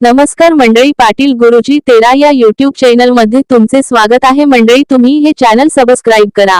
नमस्कार मंडळी, पाटील गुरुजी 13 या यूट्यूब चॅनल मध्ये तुमचे स्वागत आहे। मंडळी, तुम्ही हे चॅनल सबस्क्राइब करा।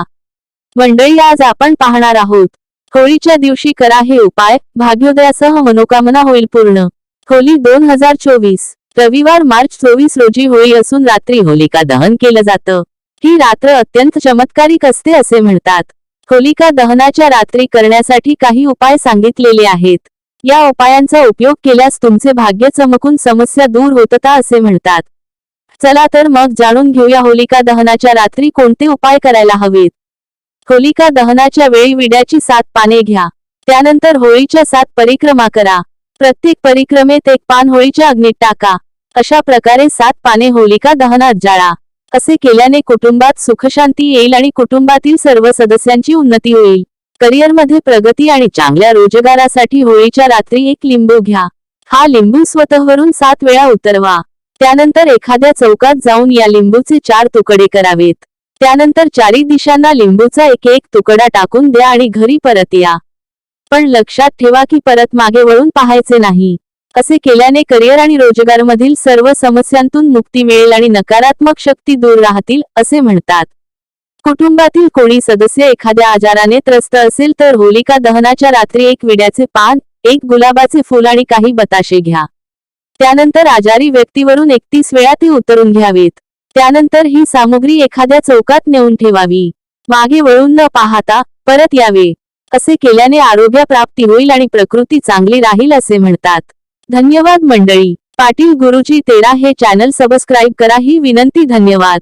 मंडळी, आज आपण पाहणार आहोत होळीच्या दिवशी करा हे उपाय, भाग्योदयासह मनोकामना होईल पूर्ण। होळी 2024 रविवार मार्च 24 रोजी होळी असून रात्री होलिका दहन केलं जातं। ही रात्र अत्यंत चमत्कारिक असते असे म्हणतात। होलिका दहनाच्या रात्री करण्यासाठी काही उपाय सांगितलेले आहेत। या उपायांचा उपयोग केल्यास तुमचे भाग्य चमकून समस्या दूर होतात असे म्हणतात। चला तर मग जाणून घेऊया होलिका दहनाच्या रात्री कोणते उपाय करायला हवेत। होलिका दहनाच्या वेळी विड्याची 7 पाने घ्या। त्यानंतर होळीच्या 7 परिक्रमा करा। प्रत्येक परिक्रमेत एक पान होळीच्या अग्नीत टाका। अशा प्रकारे 7 पाने होलिका दहनात जाळा। असे केल्याने कुटुंबात सुखशांती येईल आणि कुटुंबातील सर्व सदस्यांची उन्नती होईल। करिअरमध्ये प्रगती आणि चांगल्या रोजगारासाठी होळीच्या रात्री एक लिंबू घ्या। हा लिंबू स्वतःवरून 7 वेळा उतरवा। त्यानंतर एखाद्या चौकात जाऊन या लिंबूचे 4 तुकडे करावेत। त्यानंतर चारी दिशांना लिंबूचा एक तुकडा टाकून द्या आणि घरी परत या। पण लक्षात ठेवा की परत मागे वळून पाहायचे नाही। असे केल्याने करिअर आणि रोजगारामधील सर्व समस्यांतून मुक्ती मिळेल आणि नकारात्मक शक्ती दूर राहतील असे म्हणतात। कुटुंबातील कोणी सदस्य एखाद्या आजाराने त्रस्त असेल तर होलिका दहनाच्या रात्री एक विड्याचे पान, एक गुलाबाचे फूल आणि काही बताशे घ्या। त्यानंतर आजारी व्यक्तीवरून 31 वेळा ती उतरून घ्यावेत। त्यानंतर ही सामग्री एखाद्या चौकात नेऊन ठेवावी। मागे वळून न पाहता परत यावे। असे केल्याने आरोग्य प्राप्ती होईल आणि प्रकृती चांगली राहील असे म्हणतात। धन्यवाद मंडळी, पाटील गुरुजी 13 हे चॅनल सबस्क्राइब करा ही विनंती। धन्यवाद।